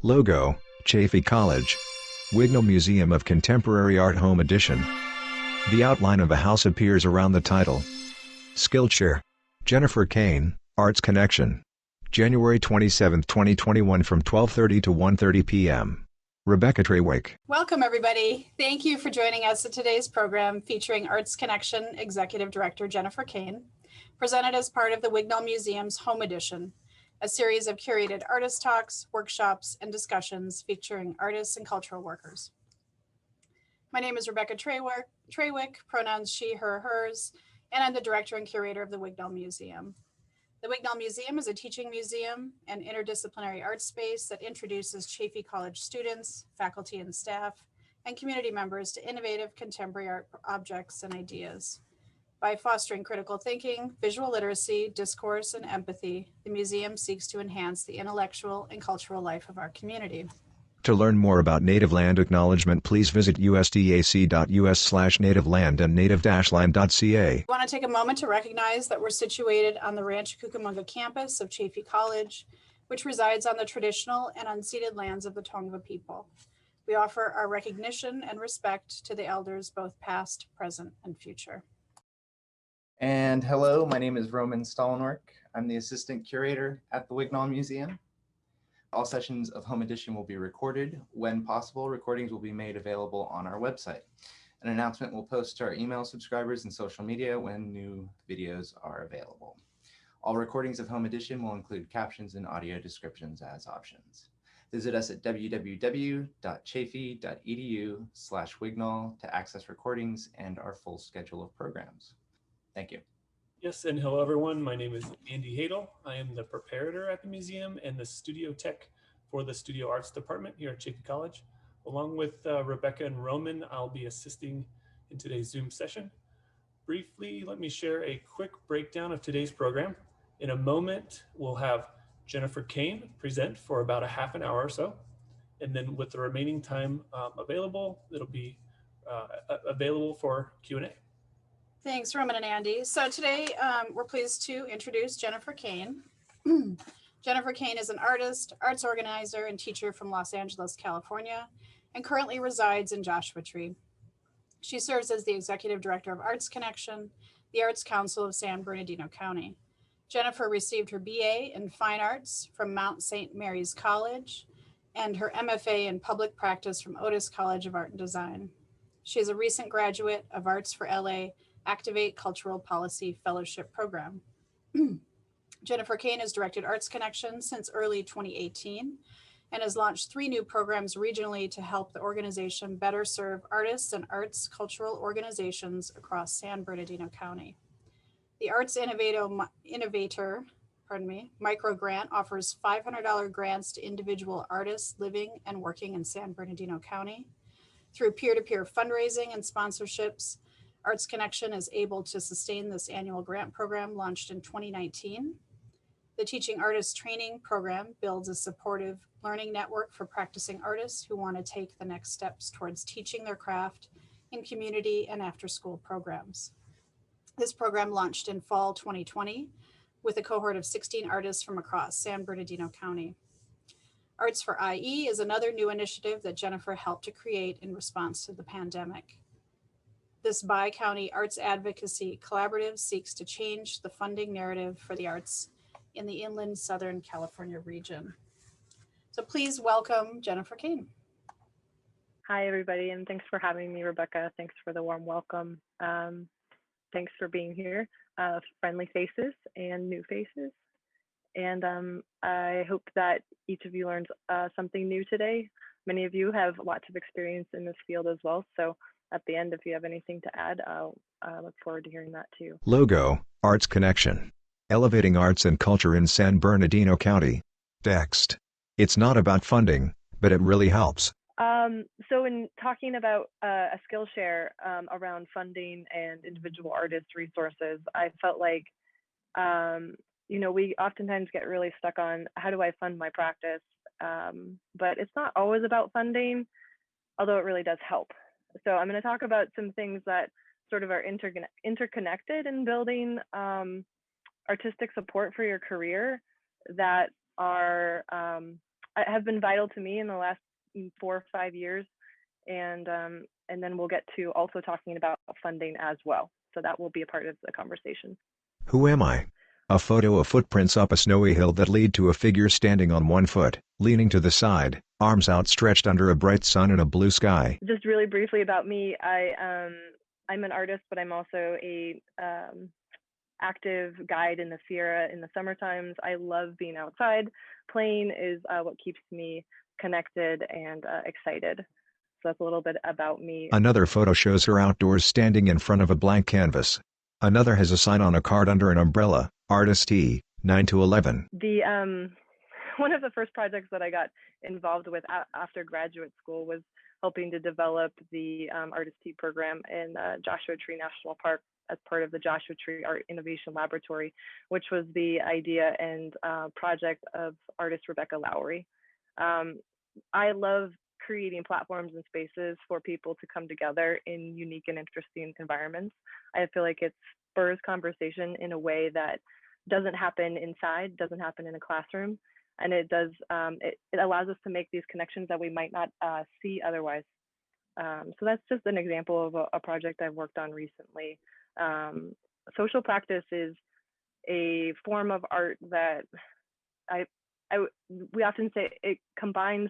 Logo, Chaffey College. Wignall Museum of Contemporary Art Home Edition. The outline of a house appears around the title. SKILLSHARE. Jennifer Kane, Arts Connection. January 27, 2021 from 12:30 to 1:30 p.m. Rebecca Trewick. Welcome, everybody. Thank you for joining us at today's program featuring Arts Connection Executive Director Jennifer Kane, presented as part of the Wignall Museum's Home Edition, a series of curated artist talks, workshops, and discussions featuring artists and cultural workers. My name is Rebecca Trewick, pronouns she, her, hers, and I'm the director and curator of the Wignall Museum. The Wignall Museum is a teaching museum and interdisciplinary art space that introduces Chaffey College students, faculty and staff, and community members to innovative contemporary art objects and ideas. By fostering critical thinking, visual literacy, discourse, and empathy, the museum seeks to enhance the intellectual and cultural life of our community. To learn more about native land acknowledgement, please visit usdac.us/nativeland and native-land.ca. I want to take a moment to recognize that we're situated on the Rancho Cucamonga campus of Chaffey College, which resides on the traditional and unceded lands of the Tongva people. We offer our recognition and respect to the elders, both past, present, and future. And hello, my name is Roman Stollenwerk. I'm the assistant curator at the Wignall Museum. All sessions of Home Edition will be recorded. When possible, recordings will be made available on our website. An announcement will post to our email subscribers and social media when new videos are available. All recordings of Home Edition will include captions and audio descriptions as options. Visit us at www.chaffey.edu/Wignall to access recordings and our full schedule of programs. Thank you. Yes, and hello everyone. My name is Andy Hadel. I am the preparator at the museum and the studio tech for the Studio Arts Department here at Chaffey College. Along with Rebecca and Roman, I'll be assisting in today's Zoom session. Briefly, let me share a quick breakdown of today's program. In a moment, we'll have Jennifer Kane present for about a half an hour or so. And then with the remaining time available, it'll be available for Q&A. Thanks, Roman and Andy. So today we're pleased to introduce Jennifer Kane. Jennifer Kane is an artist, arts organizer, and teacher from Los Angeles, California, and currently resides in Joshua Tree. She serves as the executive director of Arts Connection, the Arts Council of San Bernardino County. Jennifer received her BA in Fine Arts from Mount St. Mary's College and her MFA in Public Practice from Otis College of Art and Design. She is a recent graduate of Arts for LA Activate Cultural Policy Fellowship Program. Jennifer Kane has directed Arts Connection since early 2018 and has launched 3 new programs regionally to help the organization better serve artists and arts cultural organizations across San Bernardino County. The Arts Innovator Micro Grant offers $500 grants to individual artists living and working in San Bernardino County. Through peer-to-peer fundraising and sponsorships, Arts Connection is able to sustain this annual grant program launched in 2019. The Teaching Artists Training Program builds a supportive learning network for practicing artists who want to take the next steps towards teaching their craft in community and after-school programs. This program launched in fall 2020 with a cohort of 16 artists from across San Bernardino County. Arts for IE is another new initiative that Jennifer helped to create in response to the pandemic. This bi-county arts advocacy collaborative seeks to change the funding narrative for the arts in the inland Southern California region. So please welcome Jennifer Kane. Hi, everybody, and thanks for having me, Rebecca. Thanks for the warm welcome. Thanks for being here, friendly faces and new faces. And I hope that each of you learns something new today. Many of you have lots of experience in this field as well. So at the end, if you have anything to add, I'll look forward to hearing that too. Logo, Arts Connection. Elevating arts and culture in San Bernardino County. Text. It's not about funding, but it really helps. So in talking about a Skillshare around funding and individual artist resources, I felt like, we oftentimes get really stuck on how do I fund my practice? But it's not always about funding, although it really does help. So I'm going to talk about some things that sort of are interconnected in building artistic support for your career that are have been vital to me in the last 4 or 5 years. And then we'll get to also talking about funding as well. So that will be a part of the conversation. Who am I? A photo of footprints up a snowy hill that lead to a figure standing on one foot, leaning to the side, arms outstretched under a bright sun and a blue sky. Just really briefly about me, I'm an artist, but I'm also a active guide in the Sierra in the summer times. I love being outside. Playing is what keeps me connected and excited. So that's a little bit about me. Another photo shows her outdoors standing in front of a blank canvas. Another has a sign on a card under an umbrella, Artist E, 9 to 11. One of the first projects that I got involved with after graduate school was helping to develop the Artist E program in Joshua Tree National Park as part of the Joshua Tree Art Innovation Laboratory, which was the idea and project of artist Rebecca Lowry. I love creating platforms and spaces for people to come together in unique and interesting environments. I feel like it spurs conversation in a way that doesn't happen inside, doesn't happen in a classroom, and it does. It allows us to make these connections that we might not see otherwise. So that's just an example of a project I've worked on recently. Social practice is a form of art that we often say it combines.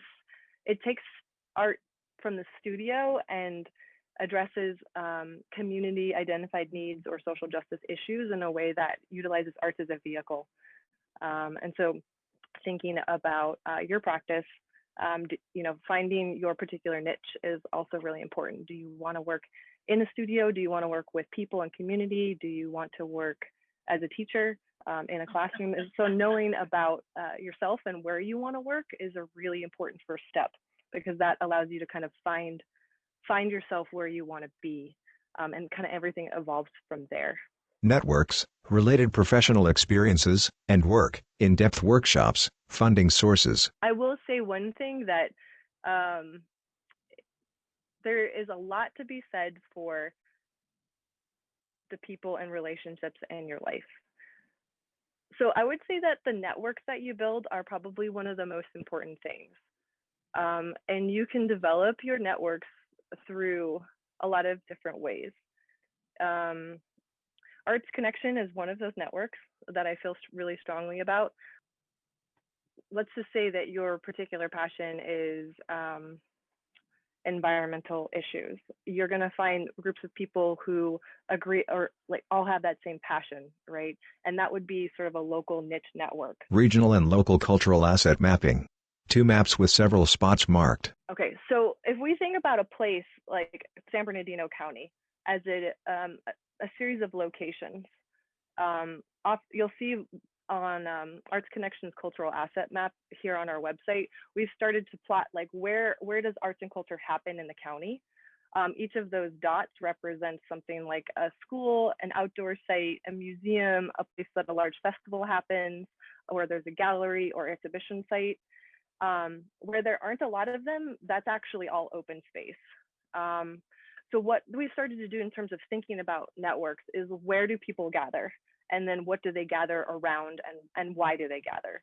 It takes art from the studio and addresses community identified needs or social justice issues in a way that utilizes art as a vehicle. And so thinking about your practice, finding your particular niche is also really important. Do you want to work in a studio? Do you want to work with people and community? Do you want to work as a teacher in a classroom? So knowing about yourself and where you want to work is a really important first step, because that allows you to kind of find yourself where you want to be, and kind of everything evolves from there. Networks, related professional experiences, and work, in-depth workshops, funding sources. I will say one thing that there is a lot to be said for the people and relationships in your life. So I would say that the networks that you build are probably one of the most important things. And you can develop your networks through a lot of different ways. Arts Connection is one of those networks that I feel really strongly about. Let's just say that your particular passion is environmental issues. You're going to find groups of people who agree or like all have that same passion, right? And that would be sort of a local niche network. Regional and local cultural asset mapping. 2 maps with several spots marked. Okay, so if we think about a place like San Bernardino County as a series of locations, you'll see on Arts Connection's cultural asset map here on our website, we've started to plot like where does arts and culture happen in the county. Each of those dots represents something like a school, an outdoor site, a museum, a place that a large festival happens, or there's a gallery or exhibition site. Where there aren't a lot of them, that's actually all open space. So what we've started to do in terms of thinking about networks is where do people gather? And then what do they gather around, and why do they gather?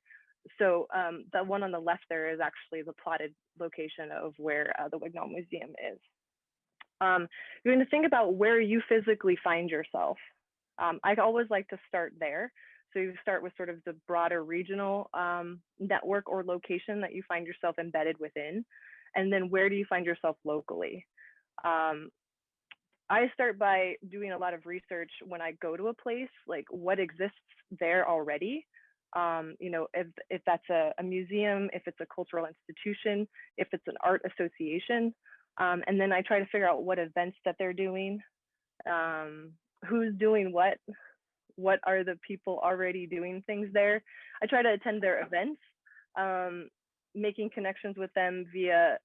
So the one on the left there is actually the plotted location of where the Wignall Museum is. You're going to think about where you physically find yourself. I always like to start there. So you start with sort of the broader regional network or location that you find yourself embedded within. And then where do you find yourself locally? I start by doing a lot of research when I go to a place, like what exists there already. If that's a museum, if it's a cultural institution, if it's an art association. And then I try to figure out what events that they're doing, who's doing what are the people already doing things there. I try to attend their events, making connections with them via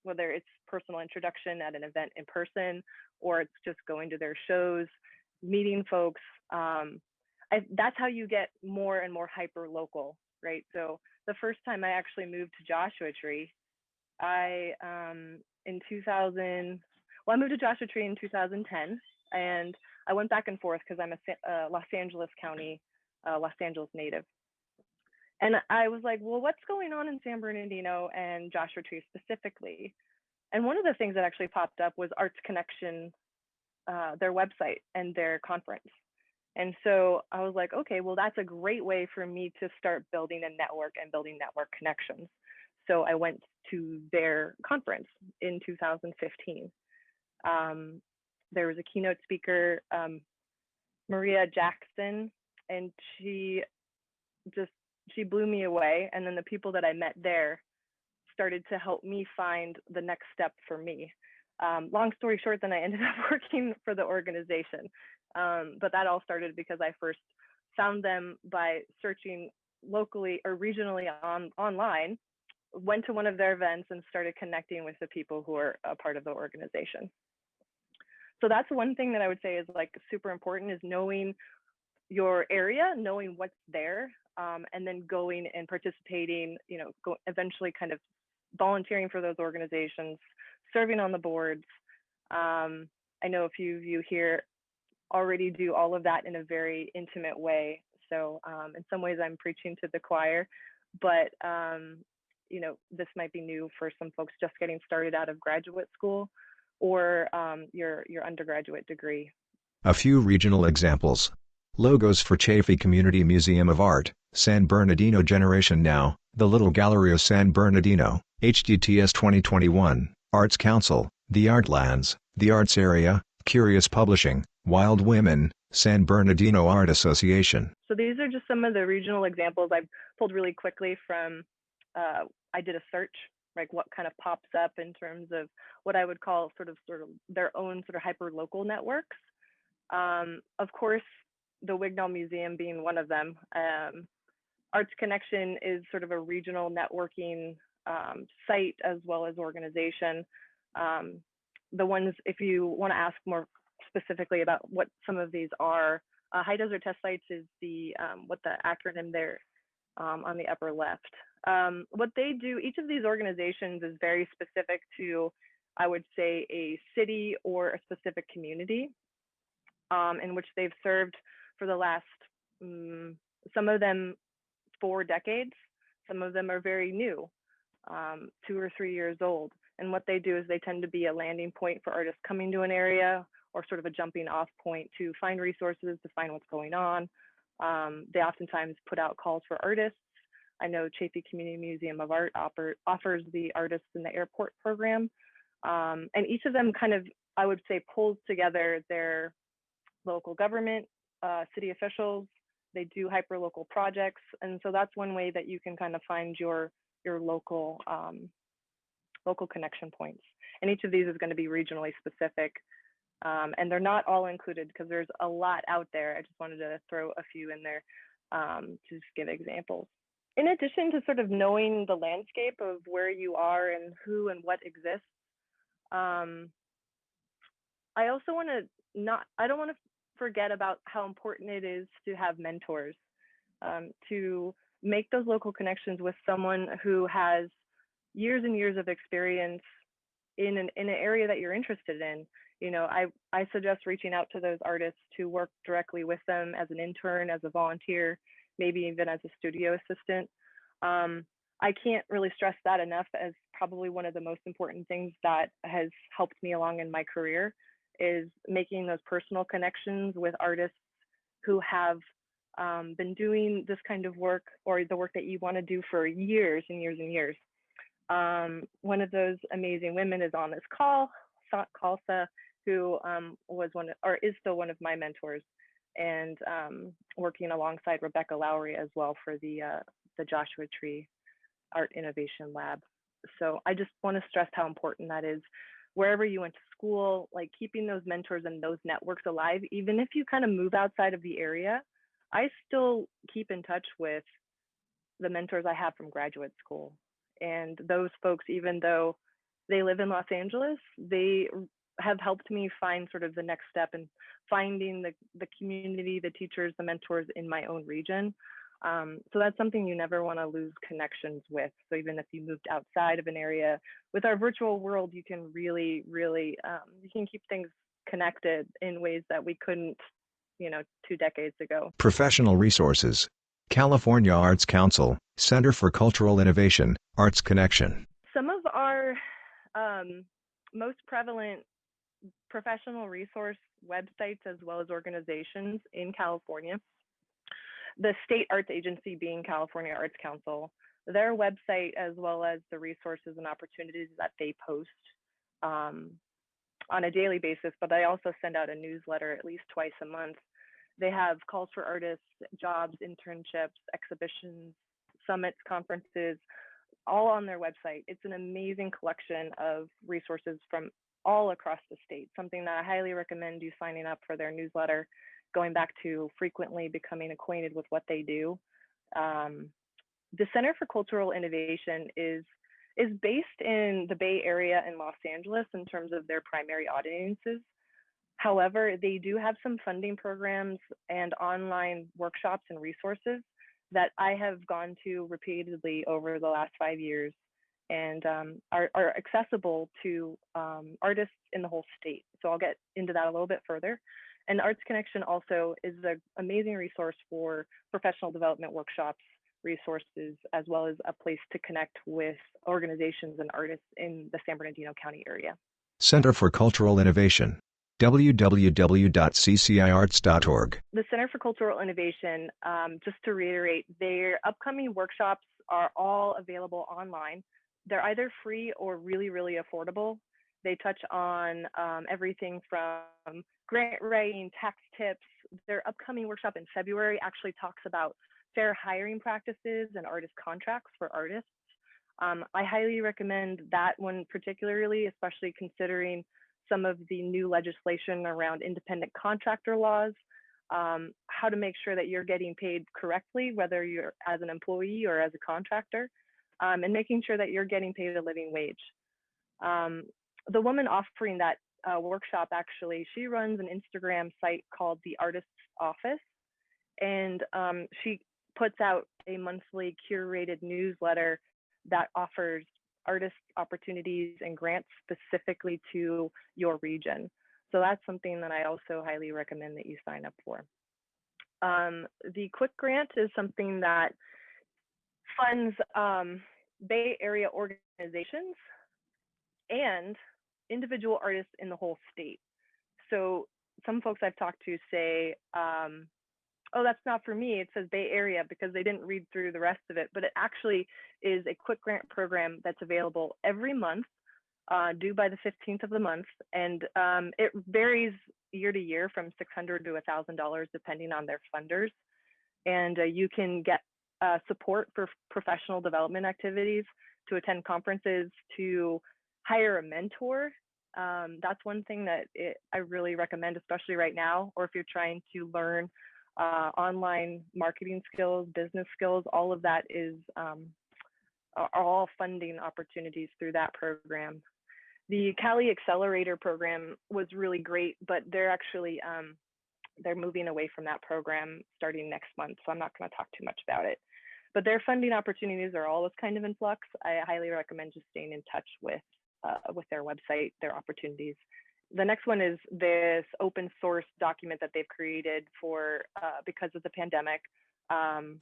whether it's personal introduction at an event in person, or it's just going to their shows, meeting folks. That's how you get more and more hyper local, right? So the first time I actually moved to Joshua Tree, I moved to Joshua Tree in 2010, and I went back and forth because I'm a Los Angeles County, Los Angeles native. And I was like, well, what's going on in San Bernardino and Joshua Tree specifically? And one of the things that actually popped up was Arts Connection, their website and their conference. And so I was like, okay, well, that's a great way for me to start building a network and building network connections. So I went to their conference in 2015. There was a keynote speaker, Maria Jackson, and she blew me away. And then the people that I met there started to help me find the next step for me. Long story short, then I ended up working for the organization. But that all started because I first found them by searching locally or regionally online, went to one of their events and started connecting with the people who are a part of the organization. So that's one thing that I would say is like super important, is knowing your area, knowing what's there, and then going and participating, eventually kind of volunteering for those organizations, serving on the boards. I know a few of you here already do all of that in a very intimate way. So in some ways I'm preaching to the choir, but this might be new for some folks just getting started out of graduate school or your undergraduate degree. A few regional examples. Logos for Chaffee Community Museum of Art, San Bernardino Generation Now, the Little Gallery of San Bernardino, HDTS 2021, Arts Council, The Artlands, The Arts Area, Curious Publishing, Wild Women, San Bernardino Art Association. So these are just some of the regional examples I've pulled really quickly from, I did a search, like what kind of pops up in terms of what I would call sort of their own sort of hyper local networks. Of course, the Wignall Museum being one of them. Arts Connection is sort of a regional networking site as well as organization. The ones, if you want to ask more specifically about what some of these are, High Desert Test Sites is the what the acronym there on the upper left. What they do, each of these organizations is very specific to, I would say, a city or a specific community in which they've served for the last, some of them 4 decades, some of them are very new, 2 or 3 years old. And what they do is they tend to be a landing point for artists coming to an area, or sort of a jumping off point to find resources, to find what's going on. They oftentimes put out calls for artists. I know Chaffee Community Museum of Art offers the Artists in the Airport program. And each of them kind of, I would say, pulls together their local government, city officials. They do hyper-local projects. And so that's one way that you can kind of find your local connection points. And each of these is going to be regionally specific. And they're not all included because there's a lot out there. I just wanted to throw a few in there to just give examples. In addition to sort of knowing the landscape of where you are and who and what exists, I also want to I don't want to forget about how important it is to have mentors, to make those local connections with someone who has years and years of experience in an area that you're interested in. I suggest reaching out to those artists to work directly with them as an intern, as a volunteer, maybe even as a studio assistant. I can't really stress that enough, as probably one of the most important things that has helped me along in my career is making those personal connections with artists who have been doing this kind of work, or the work that you want to do, for years and years and years. One of those amazing women is on this call, Khalsa, who is still one of my mentors, and working alongside Rebecca Lowry as well for the Joshua Tree Art Innovation Lab. So I just want to stress how important that is. Wherever you went to school, like keeping those mentors and those networks alive, even if you kind of move outside of the area, I still keep in touch with the mentors I have from graduate school. And those folks, even though they live in Los Angeles, they have helped me find sort of the next step in finding the community, the teachers, the mentors in my own region. So that's something you never want to lose connections with. So even if you moved outside of an area, with our virtual world, you can really, really, you can keep things connected in ways that we couldn't, 2 decades ago. Professional resources. California Arts Council, Center for Cultural Innovation, Arts Connection. Some of our most prevalent professional resource websites as well as organizations in California, the state arts agency being California Arts Council, their website as well as the resources and opportunities that they post on a daily basis, but I also send out a newsletter at least twice a month. They have calls for artists, jobs, internships, exhibitions, summits, conferences, all on their website. It's an amazing collection of resources from all across the state, something that I highly recommend you signing up for their newsletter, going back to frequently becoming acquainted with what they do. The Center for Cultural Innovation is based in the Bay Area in Los Angeles in terms of their primary audiences. However, they do have some funding programs and online workshops and resources that I have gone to repeatedly over the last 5 years and are accessible to artists in the whole state. So I'll get into that a little bit further. And Arts Connection also is an amazing resource for professional development workshops, resources, as well as a place to connect with organizations and artists in the San Bernardino County area. Center for Cultural Innovation, www.cciarts.org. The Center for Cultural Innovation, just to reiterate, their upcoming workshops are all available online. They're either free or really, really affordable. They touch on everything from grant writing, tax tips. Their upcoming workshop in February actually talks about fair hiring practices and artist contracts for artists. I highly recommend that one particularly, especially considering some of the new legislation around independent contractor laws, how to make sure that you're getting paid correctly, whether you're as an employee or as a contractor, and making sure that you're getting paid a living wage. The woman offering that workshop, actually, she runs an Instagram site called The Artist's Office, and she puts out a monthly curated newsletter that offers artist opportunities and grants specifically to your region. So that's something that I also highly recommend that you sign up for. The Quick Grant is something that funds Bay Area organizations and individual artists in the whole state. So some folks I've talked to say, oh, that's not for me. It says Bay Area because they didn't read through the rest of it, but it actually is a quick grant program that's available every month, due by the 15th of the month. And it varies year to year from $600 to $1,000, depending on their funders. And you can get support for professional development activities, to attend conferences, to hire a mentor. That's one thing that I really recommend, especially right now, or if you're trying to learn online marketing skills, business skills. All of that are all funding opportunities through that program. The Cali Accelerator program was really great, but they're actually they're moving away from that program starting next month, so I'm not going to talk too much about it. But their funding opportunities are always kind of in flux. I highly recommend just staying in touch with their website, their opportunities. The next one is this open source document that they've created for because of the pandemic.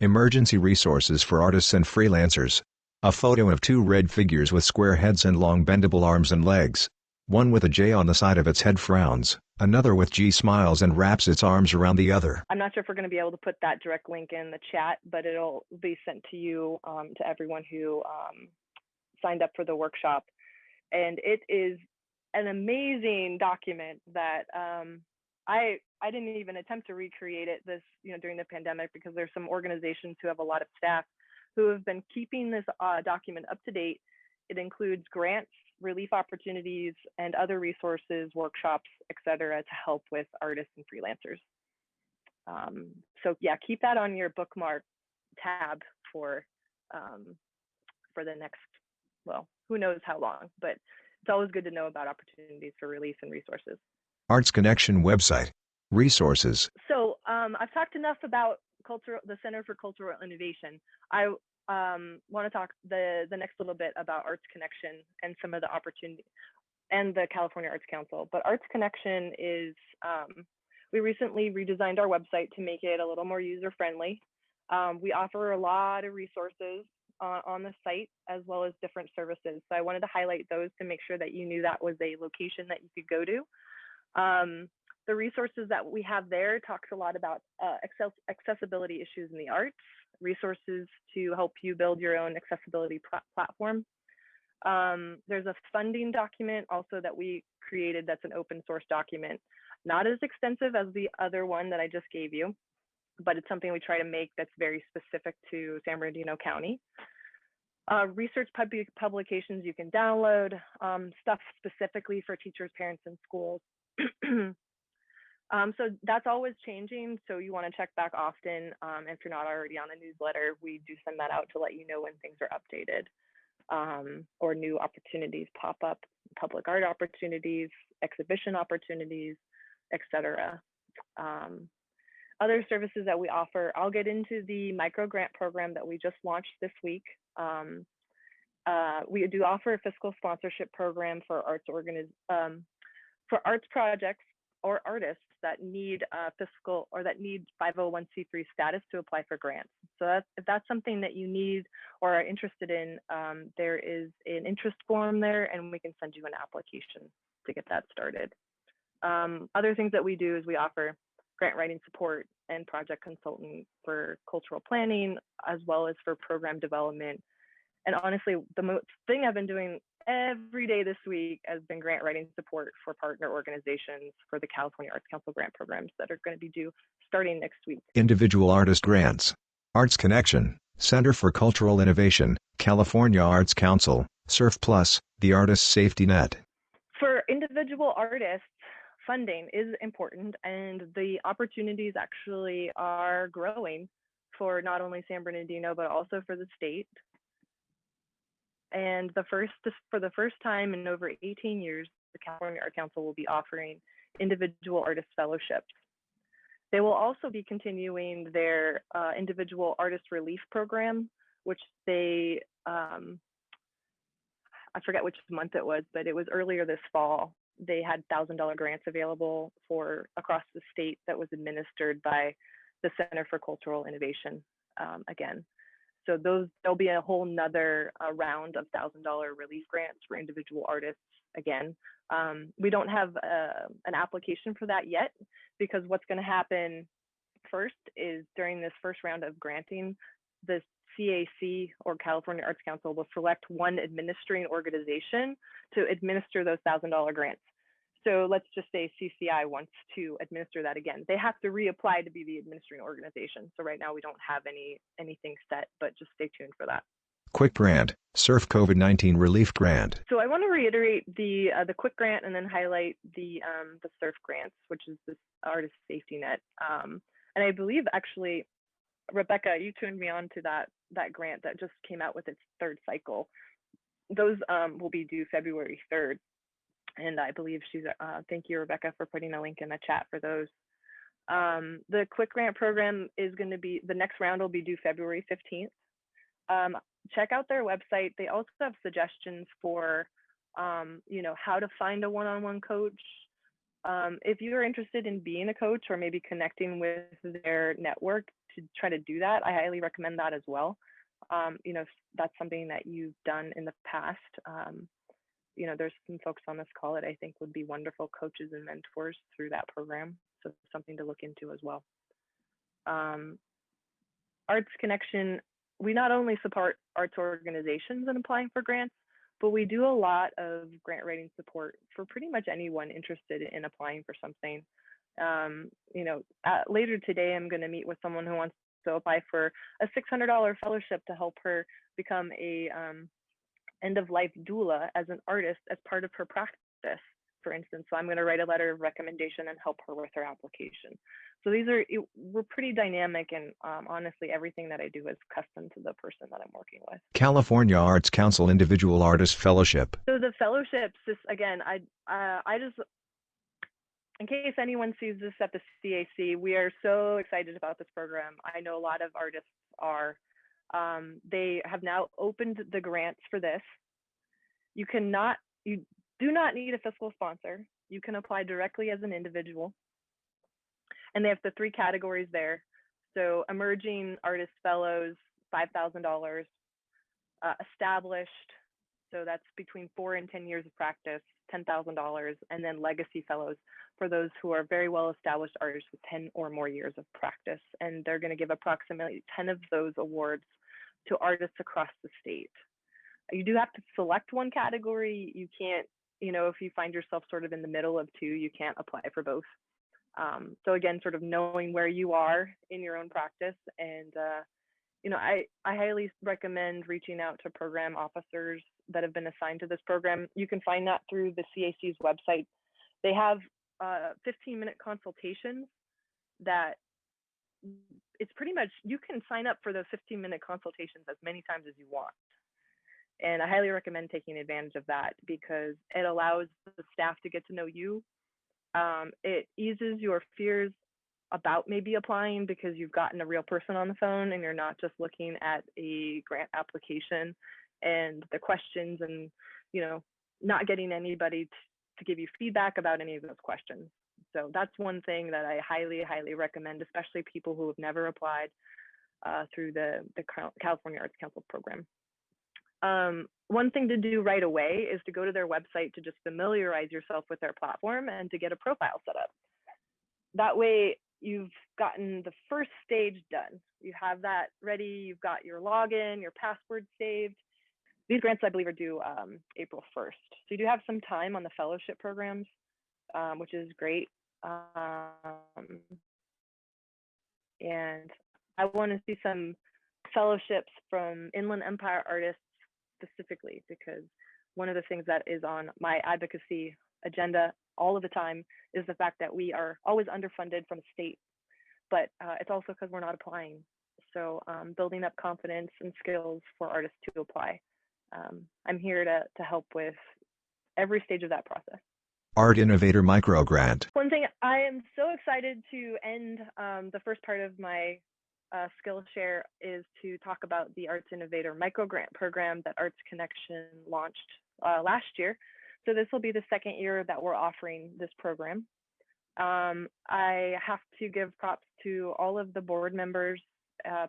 Emergency resources for artists and freelancers. A photo of two red figures with square heads and long bendable arms and legs. One with a J on the side of its head frowns, another with G smiles and wraps its arms around the other. I'm not sure if we're going to be able to put that direct link in the chat, but it'll be sent to you, to everyone who signed up for the workshop. And it is an amazing document that I didn't even attempt to recreate it during the pandemic, because there's some organizations who have a lot of staff who have been keeping this document up to date. It includes grants, relief opportunities, and other resources, workshops, etc., to help with artists and freelancers. So yeah, keep that on your bookmark tab for the next, well, who knows how long, but it's always good to know about opportunities for relief and resources. Arts Connection website. Resources. So I've talked enough about the Center for Cultural Innovation. I want to talk the next little bit about Arts Connection and some of the opportunities, and the California Arts Council. But Arts Connection is, we recently redesigned our website to make it a little more user-friendly. We offer a lot of resources on the site, as well as different services. So I wanted to highlight those to make sure that you knew that was a location that you could go to. The resources that we have there talks a lot about accessibility issues in the arts, resources to help you build your own accessibility platform. There's a funding document also that we created that's an open source document, not as extensive as the other one that I just gave you, but it's something we try to make that's very specific to San Bernardino County. Research publications you can download, stuff specifically for teachers, parents, and schools. So that's always changing. So you want to check back often. If you're not already on the newsletter, we do send that out to let you know when things are updated, or new opportunities pop up, public art opportunities, exhibition opportunities, etc. Other services that we offer, I'll get into the micro grant program that we just launched this week. We do offer a fiscal sponsorship program for arts projects or artists that need fiscal or that need 501c3 status to apply for grants. So if that's something that you need or are interested in, there is an interest form there, and we can send you an application to get that started. Other things that we do is we offer grant writing support and project consultant for cultural planning, as well as for program development. And honestly, the thing I've been doing every day this week has been grant writing support for partner organizations for the California Arts Council grant programs that are going to be due starting next week. Individual artist grants. Arts Connection, Center for Cultural Innovation, California Arts Council, Surf Plus, the Artist Safety Net. For individual artists, funding is important, and the opportunities actually are growing for not only San Bernardino, but also for the state. And for the first time in over 18 years, the California Art Council will be offering individual artist fellowships. They will also be continuing their individual artist relief program, which they, I forget which month it was, but it was earlier this fall. They had $1,000 grants available for across the state that was administered by the Center for Cultural Innovation again. So there'll be a whole nother round of $1,000 relief grants for individual artists again. We don't have an application for that yet, because what's going to happen first is during this first round of granting, the CAC or California Arts Council will select one administering organization to administer those $1,000 grants. So let's just say CCI wants to administer that again. They have to reapply to be the administering organization. So right now we don't have anything set, but just stay tuned for that. Quick Grant, Surf COVID-19 Relief Grant. So I want to reiterate the Quick Grant and then highlight the Surf grants, which is the Artist Safety Net. And I believe actually, Rebecca, you turned me on to that grant that just came out with its third cycle. Those will be due February 3rd. And I believe thank you, Rebecca, for putting a link in the chat for those. The Quick Grant program is going to be, the next round will be due February 15th. Check out their website. They also have suggestions for, how to find a one-on-one coach. If you're interested in being a coach or maybe connecting with their network to try to do that, I highly recommend that as well. If that's something that you've done in the past. There's some folks on this call that I think would be wonderful coaches and mentors through that program. So something to look into as well. Arts Connection, we not only support arts organizations in applying for grants, but we do a lot of grant writing support for pretty much anyone interested in applying for something. Later today, I'm going to meet with someone who wants to apply for a $600 fellowship to help her become a end-of-life doula as an artist as part of her practice, for instance. So I'm going to write a letter of recommendation and help her with her application. So we're pretty dynamic, and honestly, everything that I do is custom to the person that I'm working with. California Arts Council Individual Artist Fellowship. So the fellowships, again, I just, in case anyone sees this at the CAC, we are so excited about this program. I know a lot of artists are. They have now opened the grants for this. You do not need a fiscal sponsor. You can apply directly as an individual. And they have the 3 categories there. So emerging artist fellows, $5,000, established, so that's between 4 and 10 years of practice, $10,000, and then legacy fellows for those who are very well established artists with 10 or more years of practice. And they're going to give approximately 10 of those awards to artists across the state. You do have to select one category. You can't, if you find yourself sort of in the middle of two, you can't apply for both. So again, sort of knowing where you are in your own practice. And I highly recommend reaching out to program officers that have been assigned to this program. You can find that through the CAC's website. They have 15-minute consultations that it's pretty much, you can sign up for those 15-minute consultations as many times as you want. And I highly recommend taking advantage of that because it allows the staff to get to know you. It eases your fears about maybe applying because you've gotten a real person on the phone and you're not just looking at a grant application and the questions and, not getting anybody to give you feedback about any of those questions. So that's one thing that I highly, highly recommend, especially people who have never applied through the California Arts Council program. One thing to do right away is to go to their website to just familiarize yourself with their platform and to get a profile set up. That way you've gotten the first stage done. You have that ready, you've got your login, your password saved. These grants, I believe, are due April 1st. So you do have some time on the fellowship programs, which is great. And I want to see some fellowships from Inland Empire artists specifically, because one of the things that is on my advocacy agenda all of the time is the fact that we are always underfunded from the state, but it's also because we're not applying. So building up confidence and skills for artists to apply. I'm here to help with every stage of that process. Art Innovator Micro Grant. One thing, I am so excited to end the first part of my SKILLSHARE is to talk about the Arts Innovator Micro Grant program that Arts Connection launched last year. So this will be the second year that we're offering this program. I have to give props to all of the board members,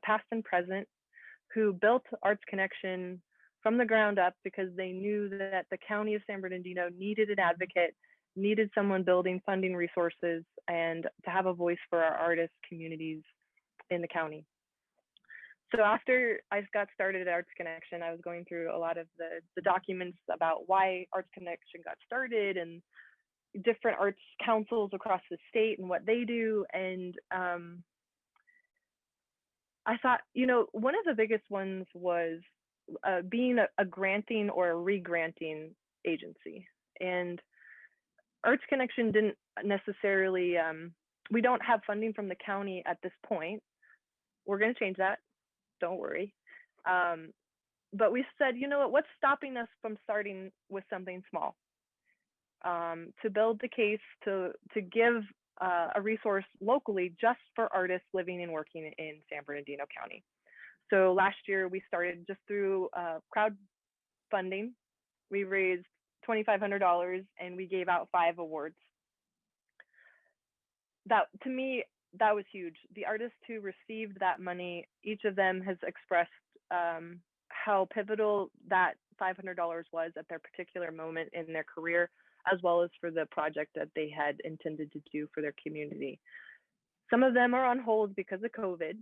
past and present, who built Arts Connection from the ground up because they knew that the County of San Bernardino needed an advocate, needed someone building funding resources, and to have a voice for our artist communities in the county. So after I got started at Arts Connection, I was going through a lot of the documents about why Arts Connection got started and different arts councils across the state and what they do. And I thought, one of the biggest ones was being a granting or a re-granting agency. And Arts Connection didn't necessarily, we don't have funding from the county at this point. We're going to change that. Don't worry. But we said, what's stopping us from starting with something small? To build the case to give a resource locally just for artists living and working in San Bernardino County. So last year we started just through crowdfunding. We raised $2,500 and we gave out 5 awards. That, to me, that was huge. The artists who received that money, each of them has expressed how pivotal that $500 was at their particular moment in their career, as well as for the project that they had intended to do for their community. Some of them are on hold because of COVID,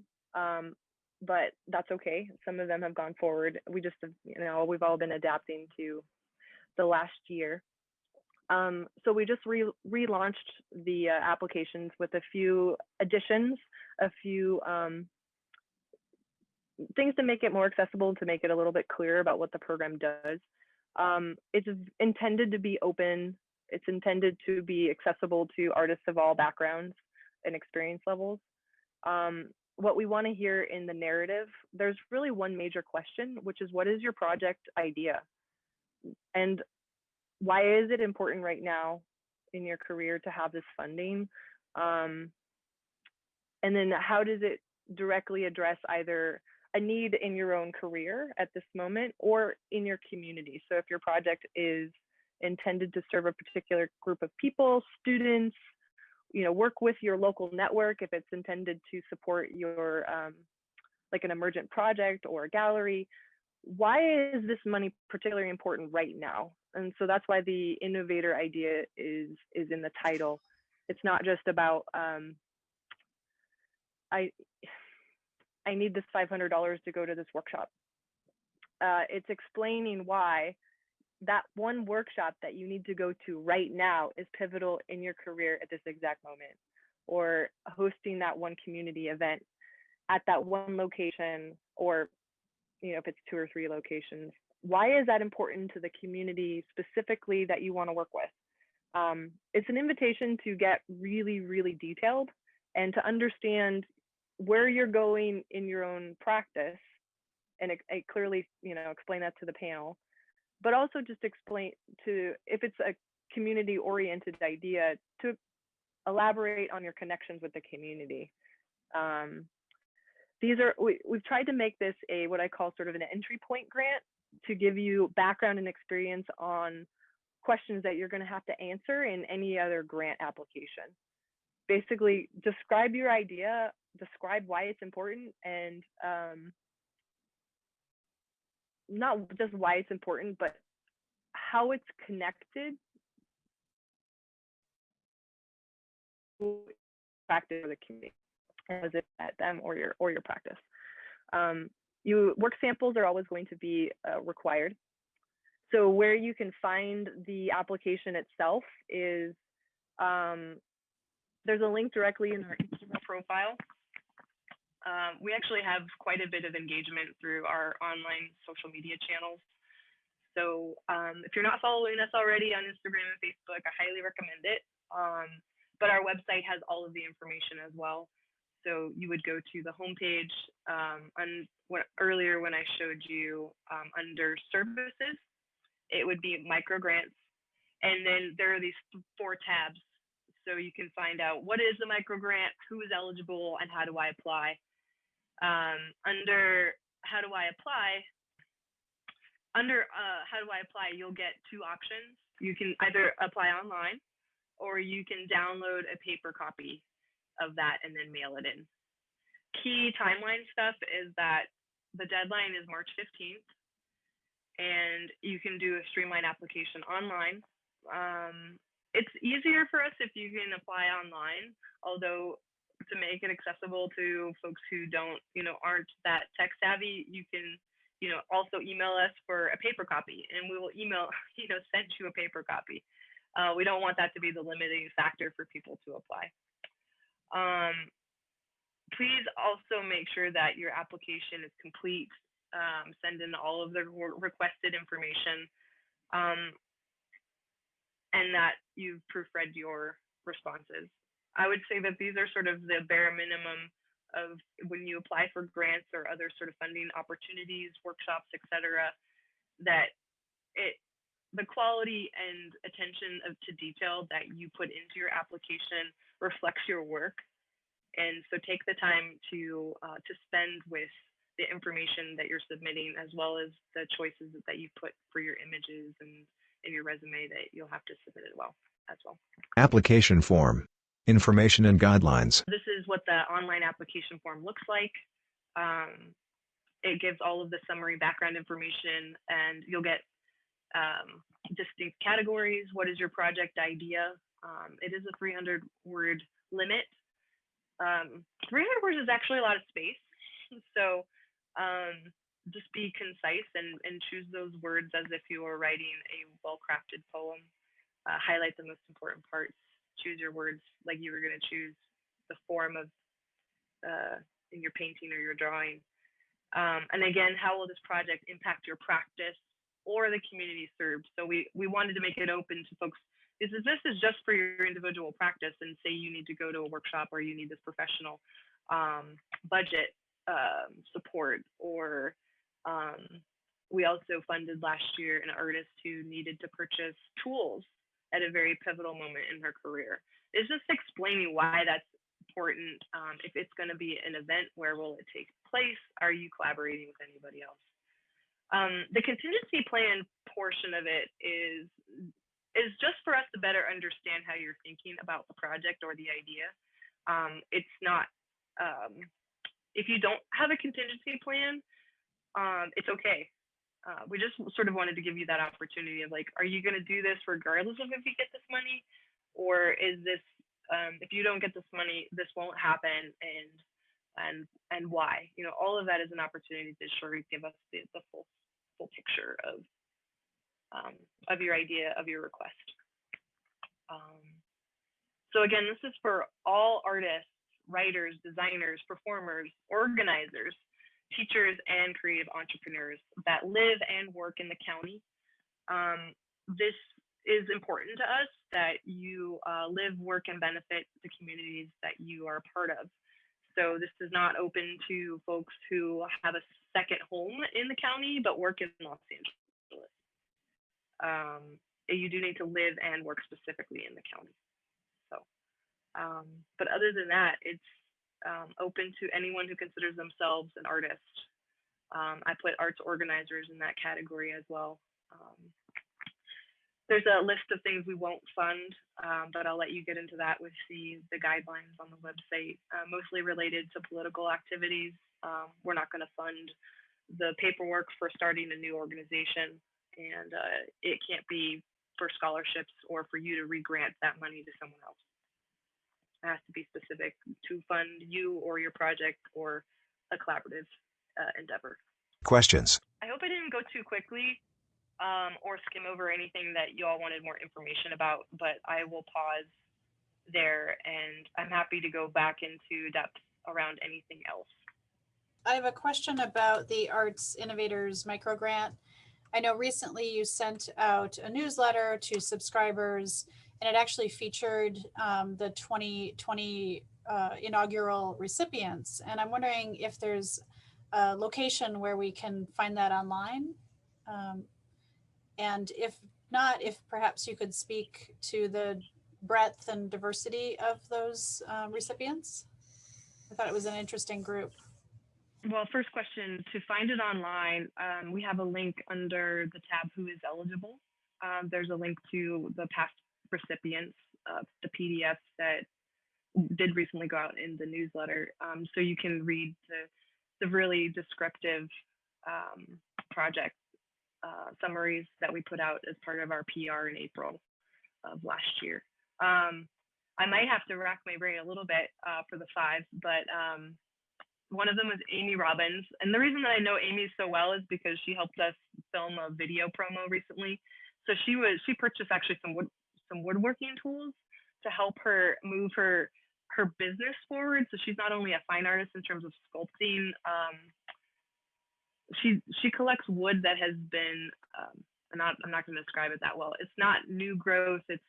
but that's okay. Some of them have gone forward. We just have, we've all been adapting to the last year. So we just relaunched the applications with a few additions, a few things to make it more accessible, to make it a little bit clearer about what the program does. It's intended to be open. It's intended to be accessible to artists of all backgrounds and experience levels. What we want to hear in the narrative, there's really one major question, which is, what is your project idea? And why is it important right now in your career to have this funding? And then how does it directly address either a need in your own career at this moment or in your community? So if your project is intended to serve a particular group of people, students, work with your local network if it's intended to support your like an emergent project or a gallery. Why is this money particularly important right now? And so that's why the innovator idea is in the title. It's not just about I need this $500 to go to this workshop. It's explaining why that one workshop that you need to go to right now is pivotal in your career at this exact moment, or hosting that one community event at that one location, or if it's 2 or 3 locations. Why is that important to the community specifically that you want to work with? It's an invitation to get really, really detailed and to understand where you're going in your own practice, and it clearly, explain that to the panel, but also just explain to, if it's a community-oriented idea, to elaborate on your connections with the community. We've tried to make this what I call sort of an entry point grant, to give you background and experience on questions that you're going to have to answer in any other grant application. Basically, describe your idea, describe why it's important, and not just why it's important, but how it's connected to practice of the community, as it at them or your practice. Work samples are always going to be required. So where you can find the application itself is, there's a link directly in our Instagram profile. We actually have quite a bit of engagement through our online social media channels. So if you're not following us already on Instagram and Facebook, I highly recommend it. But our website has all of the information as well. So you would go to the homepage earlier when I showed you under services, it would be micro grants. And then there are these 4 tabs. So you can find out what is the micro grant, who is eligible, and how do I apply. Under how do I apply, you'll get 2 options. You can either apply online, or you can download a paper copy of that and then mail it in. Key timeline stuff is that the deadline is March 15th, and you can do a streamlined application online. It's easier for us if you can apply online, although to make it accessible to folks who aren't that tech savvy, you can, also email us for a paper copy, and we will send you a paper copy. We don't want that to be the limiting factor for people to apply. Please also make sure that your application is complete. Send in all of the requested information, and that you've proofread your responses. I would say that these are sort of the bare minimum of when you apply for grants or other sort of funding opportunities, workshops, etc., that the quality and attention to detail that you put into your application reflects your work. And so take the time to spend with the information that you're submitting, as well as the choices that you put for your images and in your resume that you'll have to submit it as well. Application form, information and guidelines. This is what the online application form looks like. It gives all of the summary background information, and you'll get distinct categories. What is your project idea? It is a 300-word limit. 300 words is actually a lot of space. So just be concise and choose those words as if you were writing a well-crafted poem. Highlight the most important parts. Choose your words like you were going to choose the form of in your painting or your drawing. And again, how will this project impact your practice or the community served? So we wanted to make it open to folks. This is just for your individual practice, and say you need to go to a workshop or you need this professional budget support, or we also funded last year an artist who needed to purchase tools at a very pivotal moment in her career. It's just explaining why that's important. If it's going to be an event, where will it take place? Are you collaborating with anybody else? The contingency plan portion of it is just for us to better understand how you're thinking about the project or the idea. It's not, if you don't have a contingency plan, it's okay. We just sort of wanted to give you that opportunity of like, are you going to do this regardless of if you get this money, or is this, if you don't get this money, this won't happen, and why? You know, all of that is an opportunity to sort of give us the full picture of your idea, of your request. So again, this is for all artists, writers, designers, performers, organizers, teachers, and creative entrepreneurs that live and work in the county. This is important to us that you live, work, and benefit the communities that you are a part of. So this is not open to folks who have a second home in the county but work in Los Angeles. You do need to live and work specifically in the county. So, but other than that, it's open to anyone who considers themselves an artist. I put arts organizers in that category as well. There's a list of things we won't fund, but I'll let you get into that with the guidelines on the website, mostly related to political activities. We're not going to fund the paperwork for starting a new organization, and it can't be for scholarships or for you to re-grant that money to someone else. It has to be specific to fund you or your project or a collaborative endeavor. Questions. I hope I didn't go too quickly or skim over anything that you all wanted more information about, but I will pause there, and I'm happy to go back into depth around anything else. I have a question about the Arts Innovators Microgrant. I know recently you sent out a newsletter to subscribers, and it actually featured the 2020 inaugural recipients. And I'm wondering if there's a location where we can find that online. And if not, if perhaps you could speak to the breadth and diversity of those recipients. I thought it was an interesting group. Well, first question, to find it online, we have a link under the tab Who is Eligible. There's a link to the past recipients of the PDF that did recently go out in the newsletter. So you can read the really descriptive project summaries that we put out as part of our PR in April of last year. I might have to rack my brain a little bit for the 5, but one of them was Amy Robbins. And the reason that I know Amy so well is because she helped us film a video promo recently. So she purchased actually some woodworking tools to help her move her business forward. So she's not only a fine artist in terms of sculpting, she collects wood that has been, I'm not going to describe it that well. It's not new growth. It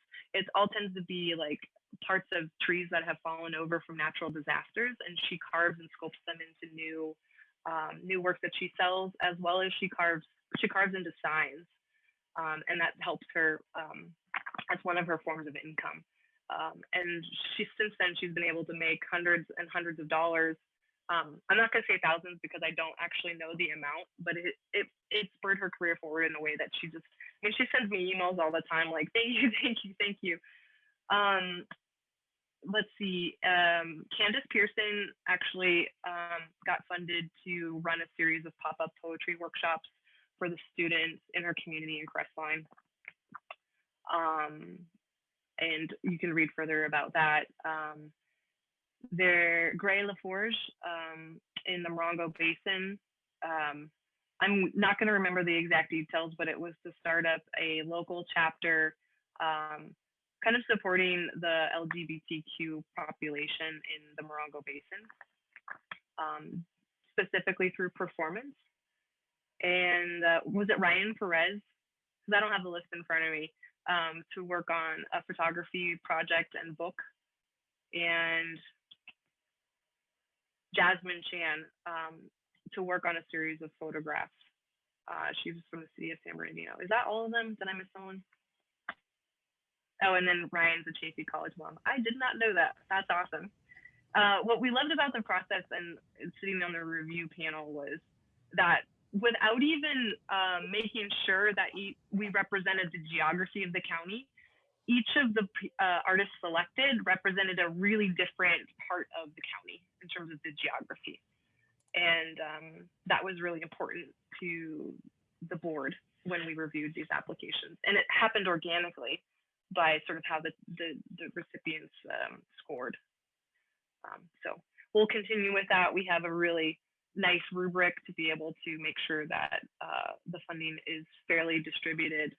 all tends to be like parts of trees that have fallen over from natural disasters, and she carves and sculpts them into new work that she sells, as well as she carves into signs, and that helps her as one of her forms of income. And since then she's been able to make hundreds and hundreds of dollars. I'm not going to say thousands because I don't actually know the amount, but it spurred her career forward in a way that she sends me emails all the time like, thank you. Let's see, Candace Pearson actually got funded to run a series of pop-up poetry workshops for the students in her community in Crestline. And you can read further about that. Gray LaForge in the Morongo Basin. I'm not going to remember the exact details, but it was to start up a local chapter kind of supporting the LGBTQ population in the Morongo Basin, specifically through performance. And was it Ryan Perez? Because I don't have the list in front of me, to work on a photography project and book. And Jasmine Chan to work on a series of photographs. She was from the city of San Bernardino. Is that all of them? Did I miss someone? Oh, and then Ryan's a Chaffey College mom. I did not know that. That's awesome. What we loved about the process and sitting on the review panel was that without even making sure that we represented the geography of the county, each of the artists selected represented a really different part of the county in terms of the geography. And that was really important to the board when we reviewed these applications. And it happened organically by sort of how the recipients scored. So we'll continue with that. We have a really nice rubric to be able to make sure that the funding is fairly distributed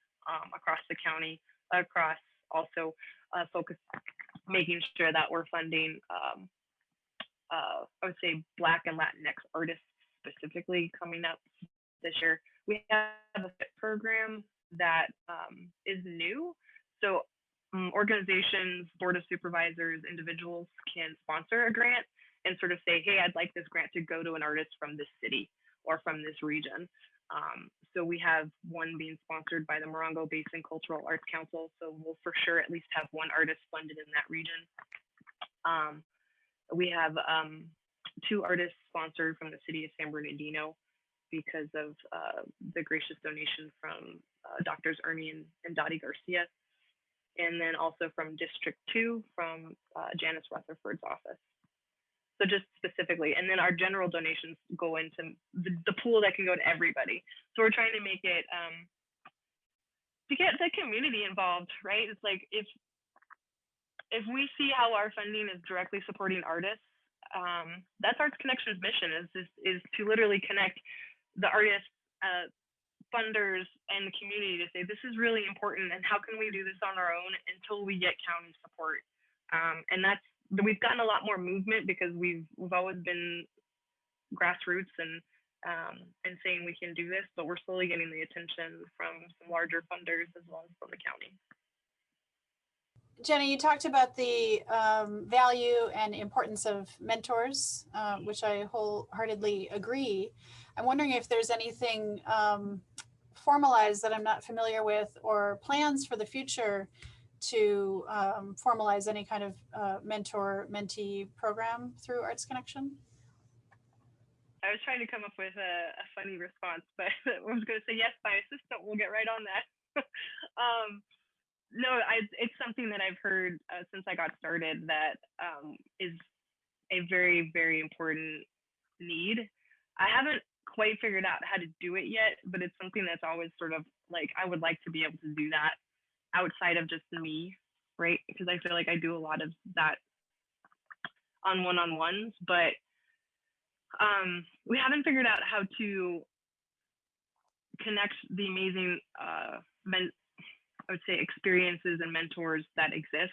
across the county, across also focus, making sure that we're funding, I would say, Black and Latinx artists specifically coming up this year. We have a FIT program that is new. So organizations, board of supervisors, individuals can sponsor a grant and sort of say, hey, I'd like this grant to go to an artist from this city or from this region. So we have one being sponsored by the Morongo Basin Cultural Arts Council. So we'll for sure at least have one artist funded in that region. We have 2 artists sponsored from the city of San Bernardino because of the gracious donation from Doctors Ernie and Dottie Garcia. And then also from District 2 from Janice Rutherford's office. So just specifically, and then our general donations go into the pool that can go to everybody. So we're trying to make it, to get the community involved, right? It's like, if we see how our funding is directly supporting artists, that's Arts Connection's mission is to literally connect the artists, funders, and the community to say, this is really important, and how can we do this on our own until we get county support? And we've gotten a lot more movement because we've always been grassroots and saying we can do this, but we're slowly getting the attention from some larger funders as well as from the county. Jenny, you talked about the value and importance of mentors, which I wholeheartedly agree. I'm wondering if there's anything formalized that I'm not familiar with, or plans for the future to formalize any kind of mentor-mentee program through Arts Connection? I was trying to come up with a funny response, but I was going to say yes, my assistant will get right on that. No, it's something that I've heard since I got started that is a very, very important need. I haven't quite figured out how to do it yet, but it's something that's always sort of like, I would like to be able to do that outside of just me, right? Because I feel like I do a lot of that on one-on-ones, but we haven't figured out how to connect the amazing I would say experiences and mentors that exist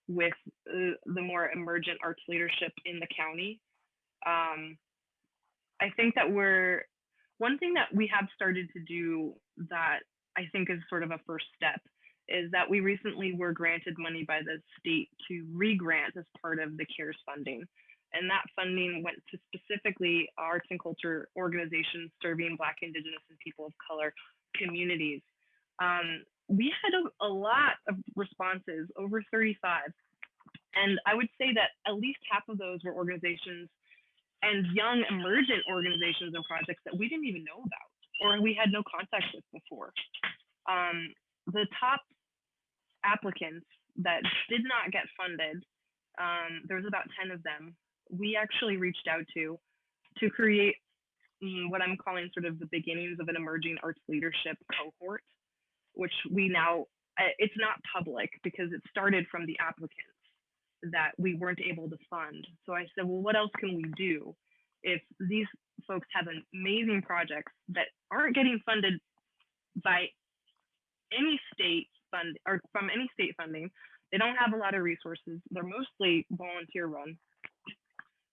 with the more emergent arts leadership in the county. I think that one thing that we have started to do that I think is sort of a first step is that we recently were granted money by the state to re-grant as part of the CARES funding. And that funding went to specifically arts and culture organizations serving Black, Indigenous, and people of color communities. We had a lot of responses, over 35. And I would say that at least half of those were organizations and young emergent organizations and projects that we didn't even know about, or we had no contact with before. The top applicants that did not get funded, there was about 10 of them, we actually reached out to create what I'm calling sort of the beginnings of an emerging arts leadership cohort, which we now, it's not public because it started from the applicants that we weren't able to fund. So I said, well, what else can we do if these folks have amazing projects that aren't getting funded by any state fund or from any state funding? They don't have a lot of resources. They're mostly volunteer run.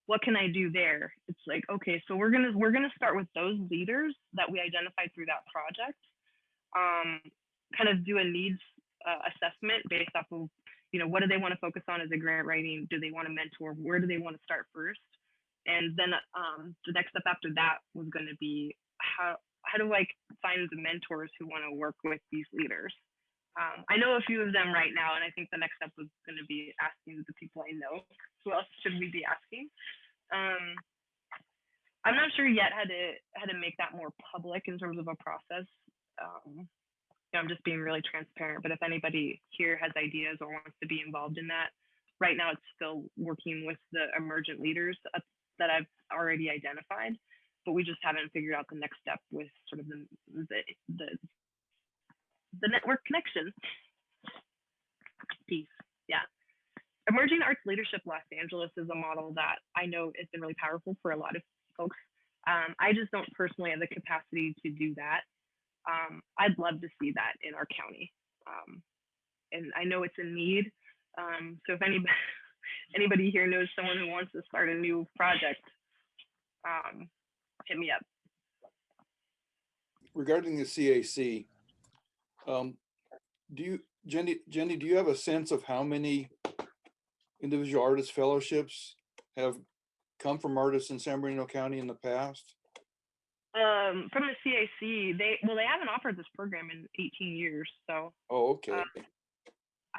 What can I do there? It's like, okay, so we're gonna start with those leaders that we identified through that project. Kind of do a needs assessment based off of, what do they want to focus on as a grant writing? Do they want to mentor? Where do they want to start first? And then the next step after that was going to be how do I find the mentors who want to work with these leaders? I know a few of them right now, and I think the next step was going to be asking the people I know. Who else should we be asking? I'm not sure yet how to make that more public in terms of a process. I'm just being really transparent, but if anybody here has ideas or wants to be involved in that, right now it's still working with the emergent leaders that I've already identified, but we just haven't figured out the next step with sort of the network connection piece. Yeah. Emerging Arts Leadership Los Angeles is a model that I know has been really powerful for a lot of folks. I just don't personally have the capacity to do that. I'd love to see that in our county. And I know it's a need. So if anybody here knows someone who wants to start a new project, hit me up. Regarding the CAC, Jenny, do you have a sense of how many individual artist fellowships have come from artists in San Bernardino County in the past? From the CAC, they haven't offered this program in 18 years. So Oh, okay.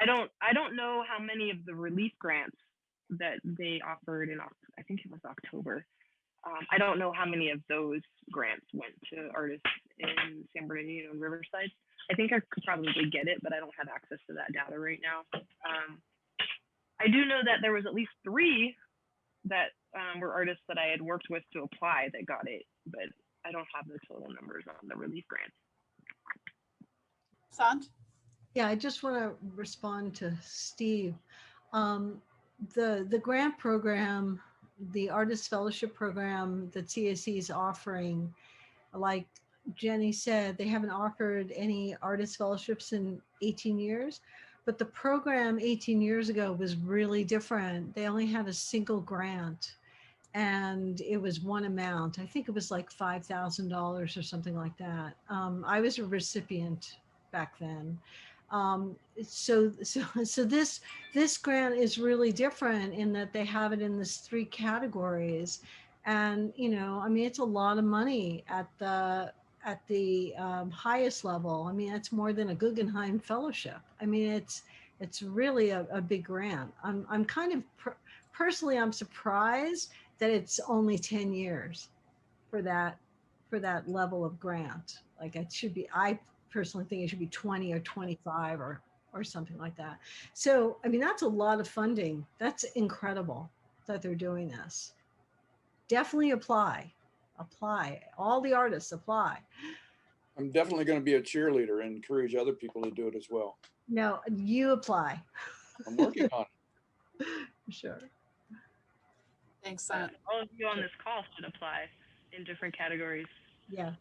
I don't know how many of the relief grants that they offered in, I think it was October. I don't know how many of those grants went to artists in San Bernardino and Riverside. I think I could probably get it, but I don't have access to that data right now. I do know that there was at least 3 that were artists that I had worked with to apply that got it, but I don't have the total numbers on the relief grants. Sant? Yeah, I just want to respond to Steve. The grant program, the Artist Fellowship Program that CAC is offering, like Jenny said, they haven't offered any artist fellowships in 18 years, but the program 18 years ago was really different. They only had a single grant and it was one amount. I think it was like $5,000 or something like that. I was a recipient back then. So this grant is really different in that they have it in this 3 categories. And, you know, I mean, it's a lot of money at the highest level. I mean, it's more than a Guggenheim Fellowship. I mean, it's really a big grant. I'm kind of personally, I'm surprised that it's only 10 years for that level of grant. Like it should be, I personally think it should be 20 or 25 or something like that. So, I mean, that's a lot of funding. That's incredible that they're doing this. Definitely apply. All the artists apply. I'm definitely going to be a cheerleader and encourage other people to do it as well. No, you apply. I'm working on it. Sure. Thanks, Sant. All of you on this call should apply in different categories. Yeah.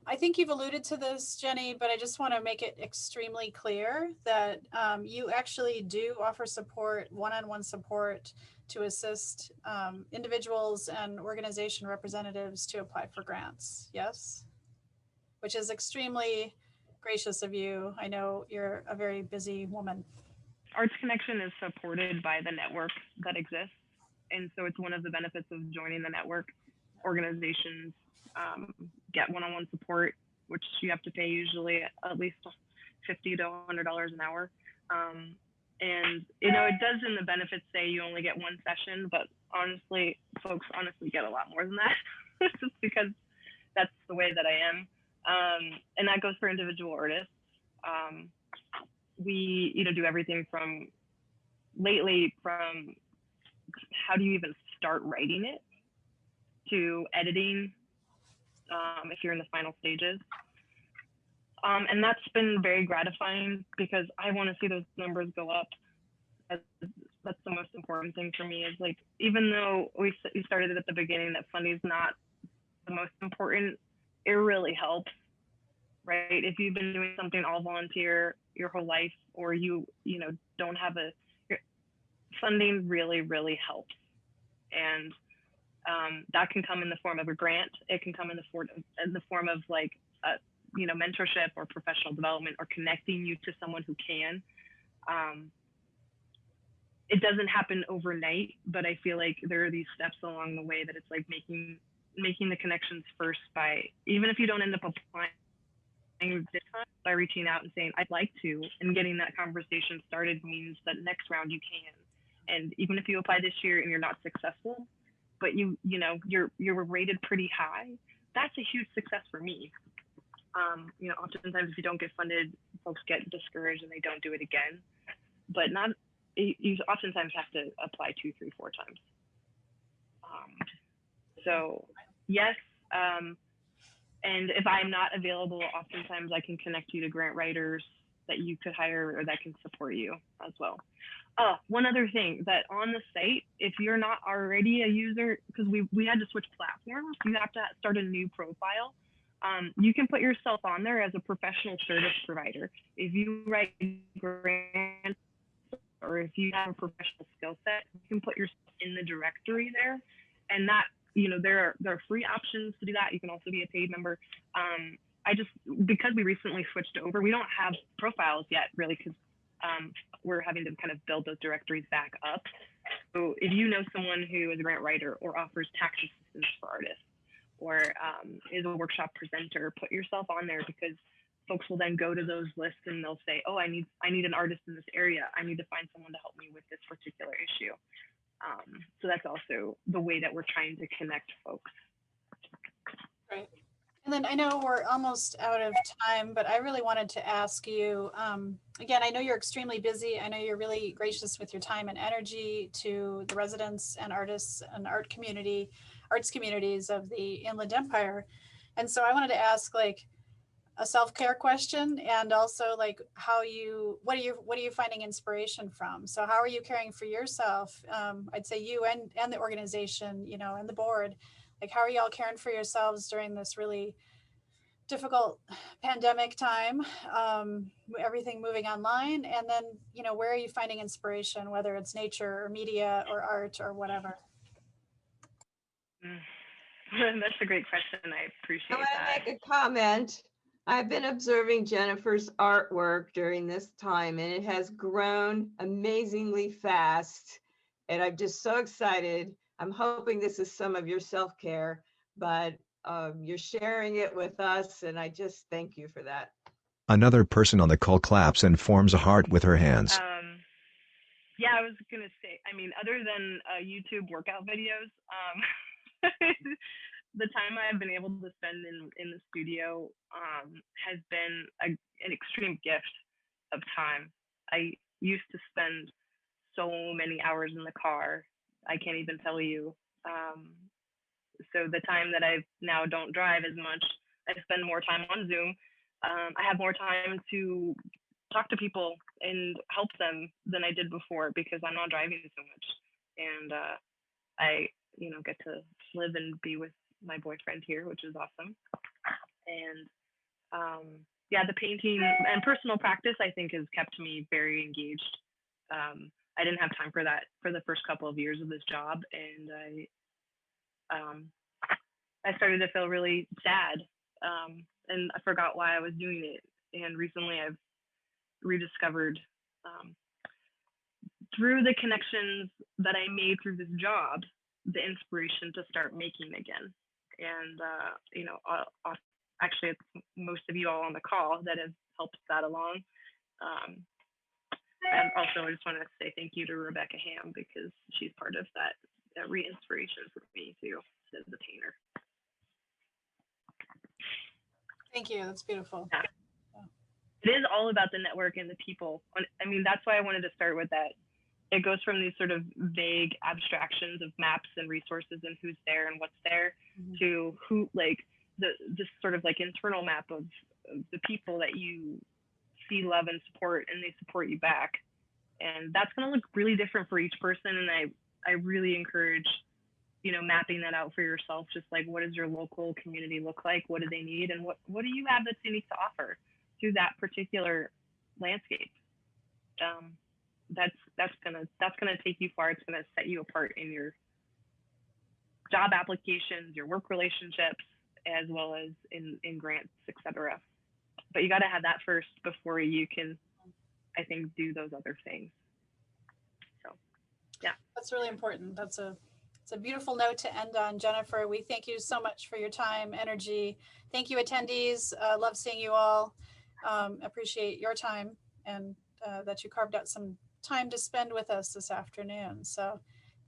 I think you've alluded to this, Jenny, but I just want to make it extremely clear that you actually do offer support, one-on-one support to assist individuals and organization representatives to apply for grants. Yes? Which is extremely gracious of you. I know you're a very busy woman. Arts Connection is supported by the network that exists. And so it's one of the benefits of joining the network. Organizations get one-on-one support, which you have to pay usually at least $50 to $100 an hour. And, you know, it does in the benefits say you only get 1 session, but honestly, folks honestly get a lot more than that just because that's the way that I am. And that goes for individual artists. We, you know, do everything from how do you even start writing it to editing, if you're in the final stages. And that's been very gratifying because I want to see those numbers go up. That's the most important thing for me is like, even though we started at the beginning that funding is not the most important, it really helps, right? If you've been doing something all volunteer your whole life, or you know, don't have funding really, really helps. And that can come in the form of a grant. It can come in the form of like, you know, mentorship or professional development or connecting you to someone who can. It doesn't happen overnight, but I feel like there are these steps along the way that it's like making the connections first by, even if you don't end up applying this time, by reaching out and saying, I'd like to, and getting that conversation started means that next round you can. And even if you apply this year and you're not successful, but you know, you're rated pretty high, that's a huge success for me. Oftentimes if you don't get funded, folks get discouraged and they don't do it again. But not, you oftentimes have to apply 2, 3, 4 times. So yes, and if I'm not available, oftentimes I can connect you to grant writers that you could hire or that can support you as well. One other thing, that on the site, if you're not already a user, because we had to switch platforms, you have to start a new profile. You can put yourself on there as a professional service provider. If you write grants or if you have a professional skill set, you can put yourself in the directory there. And that, there are free options to do that. You can also be a paid member. Because we recently switched over, we don't have profiles yet, really, because we're having to kind of build those directories back up. So if you know someone who is a grant writer or offers tax assistance for artists or is a workshop presenter, put yourself on there, because folks will then go to those lists and they'll say, oh, I need an artist in this area. I need to find someone to help me with this particular issue. So that's also the way that we're trying to connect folks. Right. And then I know we're almost out of time, but I really wanted to ask you, again, I know you're extremely busy. I know you're really gracious with your time and energy to the residents and artists and arts communities of the Inland Empire. And so I wanted to ask like a self-care question, and also like what are you finding inspiration from? So how are you caring for yourself? I'd say you and the organization, and the board. Like, how are y'all caring for yourselves during this really difficult pandemic time, everything moving online? And then, where are you finding inspiration, whether it's nature or media or art or whatever? That's a great question. I appreciate that. I want to make a comment. I've been observing Jennifer's artwork during this time, and it has grown amazingly fast. And I'm just so excited. I'm hoping this is some of your self-care, but you're sharing it with us, and I just thank you for that. Another person on the call claps and forms a heart with her hands. Yeah, I was going to say, other than YouTube workout videos, the time I've been able to spend in the studio has been an extreme gift of time. I used to spend so many hours in the car. I can't even tell you. So the time that I now don't drive as much, I spend more time on Zoom. I have more time to talk to people and help them than I did before, because I'm not driving so much. And I, get to live and be with my boyfriend here, which is awesome. And the painting and personal practice, I think, has kept me very engaged. I didn't have time for that for the first couple of years of this job, and I started to feel really sad, and I forgot why I was doing it. And recently, I've rediscovered through the connections that I made through this job, the inspiration to start making again. And actually, it's most of you all on the call that have helped that along. And also, I just want to say thank you to Rebecca Ham, because she's part of that re-inspiration for me too, as a painter. Thank you. That's beautiful. Yeah. It is all about the network and the people. That's why I wanted to start with that. It goes from these sort of vague abstractions of maps and resources and who's there and what's there, to who, like this sort of like internal map of the people that you see, love, and support, and they support you back. And that's going to look really different for each person. And I really encourage, mapping that out for yourself. Just like, what does your local community look like? What do they need? And what do you have that's unique to offer to that particular landscape? That's gonna take you far. It's gonna set you apart in your job applications, your work relationships, as well as in grants, etc. But you got to have that first before you can, I think, do those other things. So, yeah, that's really important. It's a beautiful note to end on. Jennifer, we thank you so much for your time, energy. Thank you, attendees. Love seeing you all. Appreciate your time, and that you carved out some time to spend with us this afternoon. So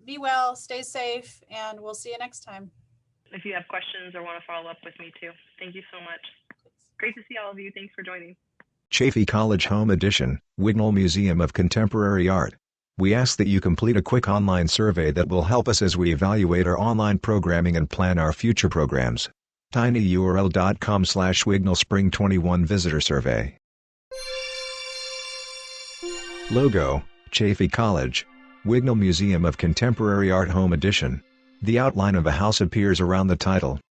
be well, stay safe, and we'll see you next time. If you have questions or want to follow up with me too. Thank you so much. Great to see all of you. Thanks for joining. Chaffey College Home Edition, Wignall Museum of Contemporary Art. We ask that you complete a quick online survey that will help us as we evaluate our online programming and plan our future programs. tinyurl.com/Wignall Spring 21 Visitor Survey. Logo, Chaffey College. Wignall Museum of Contemporary Art Home Edition. The outline of a house appears around the title.